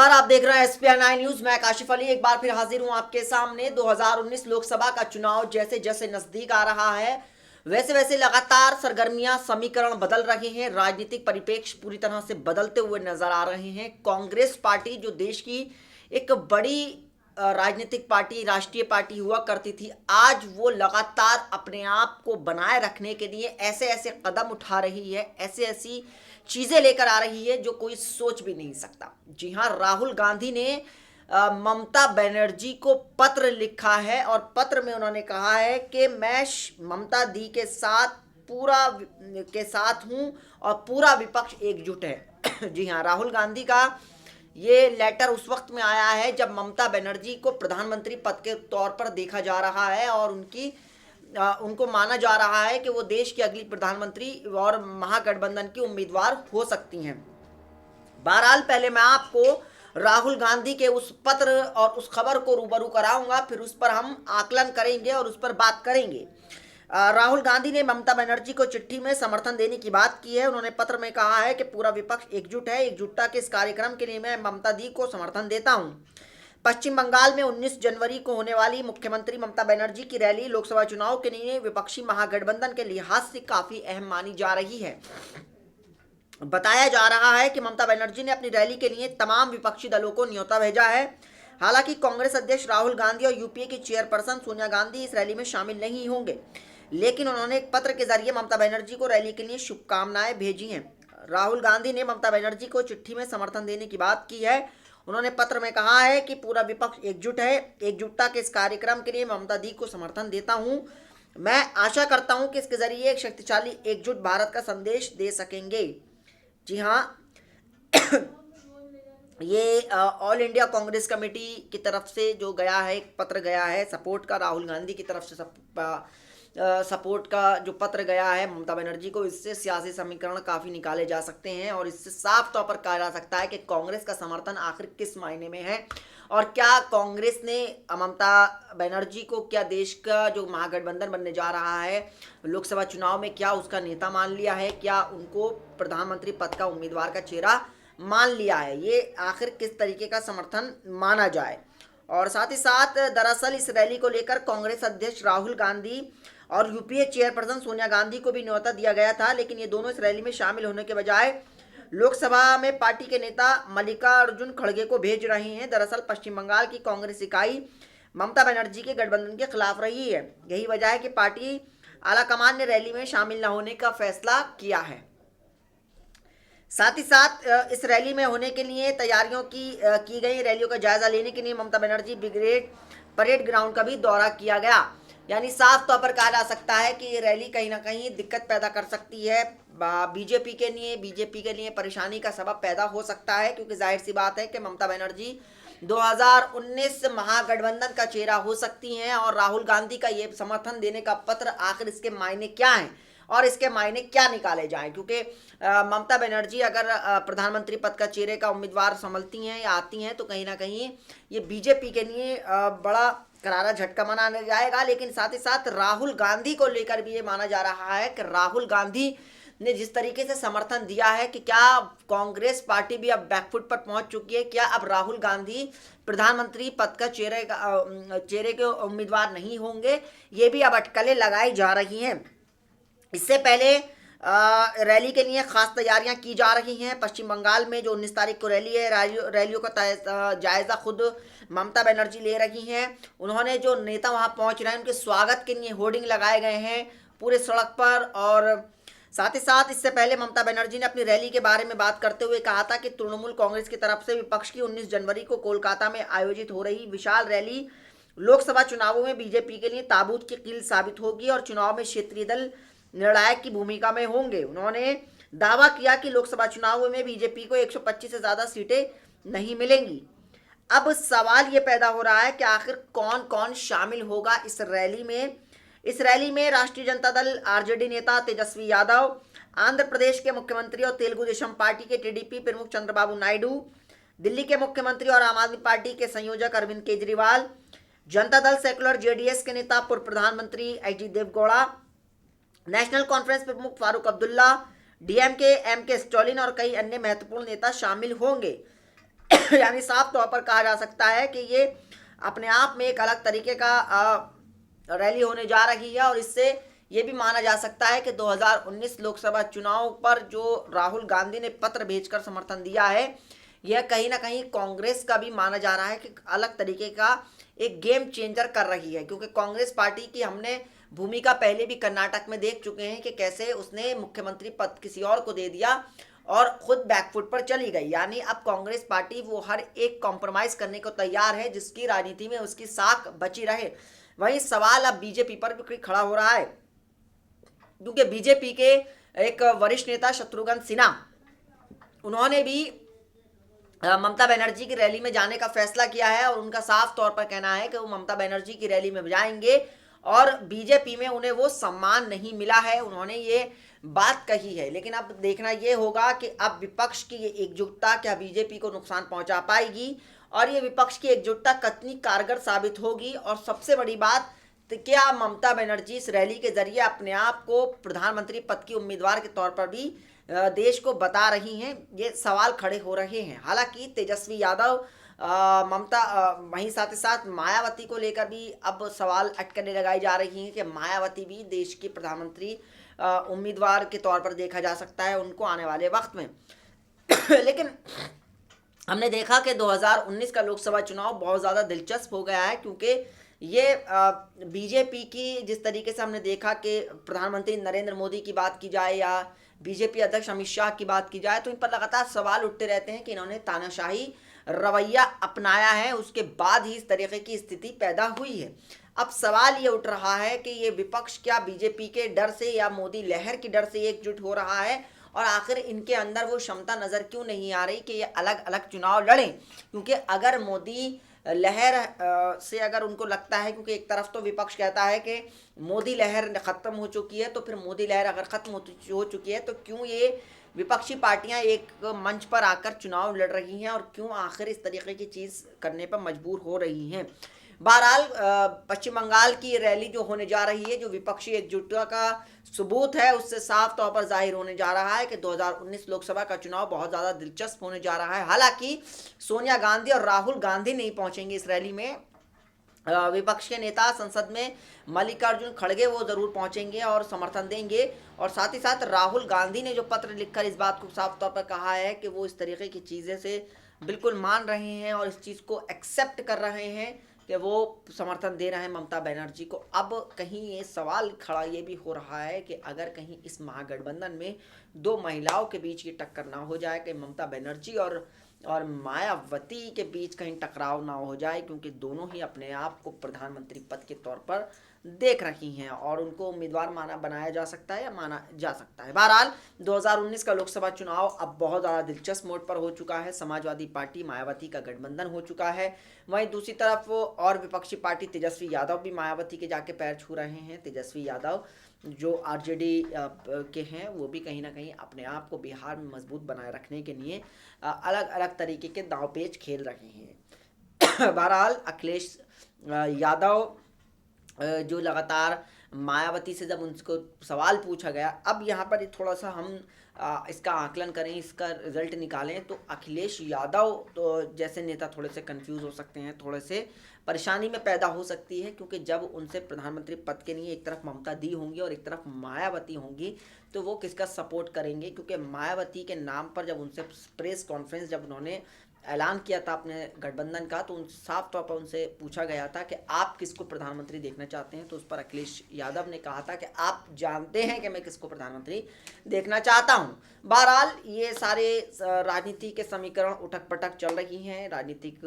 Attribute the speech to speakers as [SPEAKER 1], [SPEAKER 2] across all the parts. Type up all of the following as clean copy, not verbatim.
[SPEAKER 1] नमस्कार, आप देख रहे हैं SPI9 न्यूज। मैं काशिफ अली एक बार फिर हाजिर हूं आपके सामने। 2019 लोकसभा का चुनाव जैसे जैसे नजदीक आ रहा है वैसे वैसे लगातार सरगर्मियां, समीकरण बदल रहे हैं। राजनीतिक परिप्रेक्ष्य पूरी तरह से बदलते हुए नजर आ रहे हैं। कांग्रेस पार्टी जो देश की एक बड़ी राजनीतिक पार्टी, राष्ट्रीय पार्टी हुआ करती थी, आज वो लगातार अपने आप को बनाए रखने के लिए ऐसे ऐसे कदम उठा रही है, ऐसे ऐसी चीजें लेकर आ रही है जो कोई सोच भी नहीं सकता। जी हाँ, राहुल गांधी ने ममता बनर्जी को पत्र लिखा है और पत्र में उन्होंने कहा है कि मैं ममता दी के साथ हूं और पूरा विपक्ष एकजुट है। जी हाँ, राहुल गांधी का ये लेटर उस वक्त में आया है जब ममता बनर्जी को प्रधानमंत्री पद के तौर पर देखा जा रहा है और उनको माना जा रहा है कि वो देश की अगली प्रधानमंत्री और महागठबंधन की उम्मीदवार हो सकती हैं। बहरहाल, पहले मैं आपको राहुल गांधी के उस पत्र और उस खबर को रूबरू कराऊंगा, फिर उस पर हम आकलन करेंगे और उस पर बात करेंगे। राहुल गांधी ने ममता बनर्जी को चिट्ठी में समर्थन देने की बात की है। उन्होंने पत्र में कहा है कि पूरा विपक्ष एकजुट है। एकजुटता के इस कार्यक्रम के लिए मैं ममता दी को समर्थन देता हूं। पश्चिम बंगाल में 19 जनवरी को होने वाली मुख्यमंत्री ममता बनर्जी की रैली लोकसभा चुनाव के लिए विपक्षी महागठबंधन के लिहाज से काफी अहम मानी जा रही है। बताया जा रहा है कि ममता बनर्जी ने अपनी रैली के लिए तमाम विपक्षी दलों को न्योता भेजा है। हालांकि कांग्रेस अध्यक्ष राहुल गांधी और यूपीए की चेयरपर्सन सोनिया गांधी इस रैली में शामिल नहीं होंगे, लेकिन उन्होंने एक पत्र के जरिए ममता बनर्जी को रैली के लिए शुभकामनाएं भेजी हैं। राहुल गांधी ने ममता बनर्जी को चिट्ठी में समर्थन देने की बात की है। उन्होंने पत्र में कहा है कि पूरा विपक्ष एकजुट है। एकजुटता के इस कार्यक्रम के लिए ममता दी को समर्थन देता हूं। मैं आशा करता हूं कि इसके जरिए एक शक्तिशाली एकजुट भारत का संदेश दे सकेंगे। जी हाँ, ये ऑल इंडिया कांग्रेस कमेटी की तरफ से जो गया है, एक पत्र गया है सपोर्ट का, राहुल गांधी की तरफ से सपोर्ट का जो पत्र गया है ममता बनर्जी को, इससे सियासी समीकरण काफ़ी निकाले जा सकते हैं और इससे साफ तौर पर कहा जा सकता है कि कांग्रेस का समर्थन आखिर किस मायने में है और क्या कांग्रेस ने ममता बनर्जी को, क्या देश का जो महागठबंधन बनने जा रहा है लोकसभा चुनाव में, क्या उसका नेता मान लिया है, क्या उनको प्रधानमंत्री पद का उम्मीदवार का चेहरा मान लिया है, ये आखिर किस तरीके का समर्थन माना जाए। और साथ ही साथ दरअसल इस रैली को लेकर कांग्रेस अध्यक्ष राहुल गांधी और यूपीए चेयरपर्सन सोनिया गांधी को भी न्योता दिया गया था, लेकिन ये दोनों इस रैली में शामिल होने के बजाय लोकसभा में पार्टी के नेता मल्लिकार्जुन खड़गे को भेज रहे हैं। दरअसल पश्चिम बंगाल की कांग्रेस इकाई ममता बनर्जी के गठबंधन के खिलाफ रही है। यही वजह है कि पार्टी आलाकमान ने रैली में शामिल न होने का फैसला किया है। साथ ही साथ इस रैली में होने के लिए तैयारियों की गई। रैलियों का जायजा लेने के लिए Mamata Banerjee brigade parade ground का भी दौरा किया गया। यानी साफ तौर पर कहा जा सकता है कि ये रैली कहीं ना कहीं दिक्कत पैदा कर सकती है बीजेपी के लिए परेशानी का सबब पैदा हो सकता है, क्योंकि जाहिर सी बात है कि ममता बनर्जी 2019 महागठबंधन का चेहरा हो सकती हैं और राहुल गांधी का ये समर्थन देने का पत्र, आखिर इसके मायने क्या हैं और इसके मायने क्या निकाले जाएं, क्योंकि ममता बनर्जी अगर प्रधानमंत्री पद का चेहरे का उम्मीदवार संभलती हैं या आती हैं तो कहीं ना कहीं ये बीजेपी के लिए बड़ा करारा झटका माना जाएगा। लेकिन साथ ही साथ राहुल गांधी को लेकर भी ये माना जा रहा है कि राहुल गांधी ने जिस तरीके से समर्थन दिया है कि क्या कांग्रेस पार्टी भी अब बैकफुट पर पहुंच चुकी है, क्या अब राहुल गांधी प्रधानमंत्री पद का चेहरे के उम्मीदवार नहीं होंगे, ये भी अब अटकलें लगाई जा रही हैं। इससे पहले रैली के लिए खास तैयारियां की जा रही हैं। पश्चिम बंगाल में जो 19 तारीख को रैली है, रैलियों का जायजा खुद ममता बनर्जी ले रही हैं। उन्होंने जो नेता वहां पहुंच रहे हैं उनके स्वागत के लिए होर्डिंग लगाए गए हैं पूरे सड़क पर। और साथ ही साथ इससे पहले ममता बनर्जी ने अपनी रैली के बारे में बात करते हुए कहा था कि तृणमूल कांग्रेस की तरफ से विपक्ष की 19 जनवरी को कोलकाता में आयोजित हो रही विशाल रैली लोकसभा चुनावों में बीजेपी के लिए ताबूत की कील साबित होगी और चुनाव में क्षेत्रीय दल निर्णायक की भूमिका में होंगे। उन्होंने दावा किया कि लोकसभा चुनाव में बीजेपी को 125 से ज्यादा सीटें नहीं मिलेंगी। अब सवाल ये पैदा हो रहा है कि आखिर कौन कौन शामिल होगा इस रैली में। इस रैली में राष्ट्रीय जनता दल आरजेडी नेता तेजस्वी यादव, आंध्र प्रदेश के मुख्यमंत्री और तेलुगु देशम पार्टी के टीडीपी प्रमुख चंद्रबाबू नायडू, दिल्ली के मुख्यमंत्री और आम आदमी पार्टी के संयोजक अरविंद केजरीवाल, जनता दल सेकुलर जेडीएस के नेता पूर्व प्रधानमंत्री एच.डी. देवगौड़ा, नेशनल कॉन्फ्रेंस प्रमुख फारूक अब्दुल्ला, डीएमके एम के स्टालिन और कई अन्य महत्वपूर्ण नेता शामिल होंगे। यानी साफ तौर पर कहा जा सकता है कि ये अपने आप में एक अलग तरीके का रैली होने जा रही है। और इससे ये भी माना जा सकता है कि 2019 लोकसभा चुनाव पर जो राहुल गांधी ने पत्र भेजकर समर्थन दिया है, यह कहीं ना कहीं कांग्रेस का भी माना जा रहा है कि अलग तरीके का एक गेम चेंजर कर रही है। क्योंकि कांग्रेस पार्टी की हमने भूमिका पहले भी कर्नाटक में देख चुके हैं कि कैसे उसने मुख्यमंत्री पद किसी और को दे दिया और खुद बैकफुट पर चली गई। यानी अब कांग्रेस पार्टी वो हर एक कॉम्प्रोमाइज करने को तैयार है जिसकी राजनीति में उसकी साख बची रहे। वहीं सवाल अब बीजेपी पर भी खड़ा हो रहा है, क्योंकि बीजेपी के एक वरिष्ठ नेता शत्रुघ्न सिन्हा, उन्होंने भी ममता बनर्जी की रैली में जाने का फैसला किया है और उनका साफ तौर पर कहना है कि वो ममता बनर्जी की रैली में जाएंगे और बीजेपी में उन्हें वो सम्मान नहीं मिला है, उन्होंने ये बात कही है। लेकिन अब देखना ये होगा कि अब विपक्ष की ये एकजुटता क्या बीजेपी को नुकसान पहुंचा पाएगी और ये विपक्ष की एकजुटता कितनी कारगर साबित होगी। और सबसे बड़ी बात, तो क्या ममता बनर्जी इस रैली के जरिए अपने आप को प्रधानमंत्री पद की उम्मीदवार के तौर पर भी देश को बता रही हैं, ये सवाल खड़े हो रहे हैं। हालांकि तेजस्वी यादव, ममता, वहीं साथ ही साथ मायावती को लेकर भी अब सवाल अटकलें लगाई जा रही हैं कि मायावती भी देश की प्रधानमंत्री उम्मीदवार के तौर पर देखा जा सकता है उनको आने वाले वक्त में। लेकिन हमने देखा कि 2019 का लोकसभा चुनाव बहुत ज़्यादा दिलचस्प हो गया है, क्योंकि ये बीजेपी की जिस तरीके से हमने देखा कि प्रधानमंत्री नरेंद्र मोदी की बात की जाए या बीजेपी अध्यक्ष अमित शाह की बात की जाए, तो इन पर लगातार सवाल उठते रहते हैं कि इन्होंने तानाशाही रवैया अपनाया है, उसके बाद ही इस तरीके की स्थिति पैदा हुई है। अब सवाल ये उठ रहा है कि ये विपक्ष क्या बीजेपी के डर से या मोदी लहर की डर से एकजुट हो रहा है, और आखिर इनके अंदर वो क्षमता नज़र क्यों नहीं आ रही कि ये अलग अलग चुनाव लड़ें। क्योंकि अगर मोदी लहर से अगर उनको लगता है, क्योंकि एक तरफ तो विपक्ष कहता है कि मोदी लहर ख़त्म हो चुकी है, तो फिर मोदी लहर अगर ख़त्म हो चुकी है तो क्यों ये विपक्षी पार्टियां एक मंच पर आकर चुनाव लड़ रही हैं और क्यों आखिर इस तरीके की चीज़ करने पर मजबूर हो रही हैं। बहरहाल पश्चिम बंगाल की रैली जो होने जा रही है, जो विपक्षी एकजुटता का सबूत है, उससे साफ तौर पर जाहिर होने जा रहा है कि 2019 लोकसभा का चुनाव बहुत ज़्यादा दिलचस्प होने जा रहा है। हालांकि सोनिया गांधी और राहुल गांधी नहीं पहुंचेंगे इस रैली में, विपक्ष के नेता संसद में मल्लिकार्जुन खड़गे वो जरूर पहुंचेंगे और समर्थन देंगे। और साथ ही साथ राहुल गांधी ने जो पत्र लिखकर इस बात को साफ तौर पर कहा है कि वो इस तरीके की चीज़ें से बिल्कुल मान रहे हैं और इस चीज़ को एक्सेप्ट कर रहे हैं कि वो समर्थन दे रहे हैं ममता बनर्जी को। अब कहीं ये सवाल खड़ा ये भी हो रहा है कि अगर कहीं इस महागठबंधन में दो महिलाओं के बीच की टक्कर ना हो जाए, कि ममता बनर्जी और मायावती के बीच कहीं टकराव ना हो जाए, क्योंकि दोनों ही अपने आप को प्रधानमंत्री पद के तौर पर देख रही हैं और उनको उम्मीदवार बनाया जा सकता है या माना जा सकता है। बहरहाल 2019 का लोकसभा चुनाव अब बहुत ज़्यादा दिलचस्प मोड पर हो चुका है। समाजवादी पार्टी मायावती का गठबंधन हो चुका है, वहीं दूसरी तरफ और विपक्षी पार्टी तेजस्वी यादव भी मायावती के जाके पैर छू रहे हैं। तेजस्वी यादव जो आरजेडी के हैं, वो भी कहीं ना कहीं अपने आप को बिहार में मजबूत बनाए रखने के लिए अलग अलग तरीके के दांवपेच खेल रहे हैं। बहरहाल अखिलेश यादव जो लगातार मायावती से जब उनको सवाल पूछा गया, अब यहाँ पर थोड़ा सा हम इसका आकलन करें, इसका रिजल्ट निकालें, तो अखिलेश यादव तो जैसे नेता थोड़े से कंफ्यूज हो सकते हैं, थोड़े से परेशानी में पैदा हो सकती है, क्योंकि जब उनसे प्रधानमंत्री पद के लिए एक तरफ ममता दी होंगी और एक तरफ मायावती होंगी, तो वो किसका सपोर्ट करेंगे। क्योंकि मायावती के नाम पर जब उनसे प्रेस कॉन्फ्रेंस जब उन्होंने ऐलान किया था अपने गठबंधन का, तो साफ तौर पर उनसे पूछा गया था कि आप किसको प्रधानमंत्री देखना चाहते हैं, तो उस पर अखिलेश यादव ने कहा था कि आप जानते हैं कि मैं किसको प्रधानमंत्री देखना चाहता हूं। बहरहाल ये सारे राजनीति के समीकरण उठक पटक चल रही हैं, राजनीतिक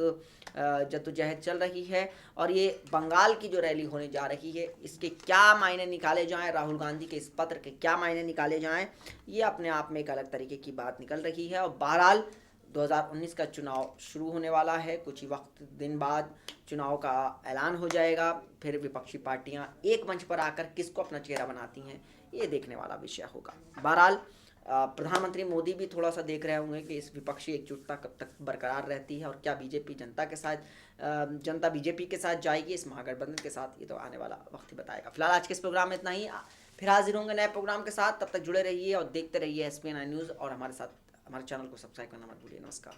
[SPEAKER 1] जद्दोजहद चल रही है, और ये बंगाल की जो रैली होने जा रही है, इसके क्या मायने निकाले जाएं, राहुल गांधी के इस पत्र के क्या मायने निकाले जाएं, ये अपने आप में एक अलग तरीके की बात निकल रही है। और बहरहाल 2019 का चुनाव शुरू होने वाला है, कुछ ही वक्त दिन बाद चुनाव का ऐलान हो जाएगा। फिर विपक्षी पार्टियां एक मंच पर आकर किसको अपना चेहरा बनाती हैं, ये देखने वाला विषय होगा। बहरहाल प्रधानमंत्री मोदी भी थोड़ा सा देख रहे होंगे कि इस विपक्षी एकजुटता कब तक बरकरार रहती है और क्या बीजेपी जनता बीजेपी के साथ जाएगी इस महागठबंधन के साथ, ये तो आने वाला वक्त ही बताएगा। फिलहाल आज के इस प्रोग्राम में इतना ही, फिर हाजिर होंगे नए प्रोग्राम के साथ। तब तक जुड़े रहिए और देखते रहिए SPN न्यूज़, और हमारे चैनल को सब्सक्राइब करना मत भूलिए। नमस्कार।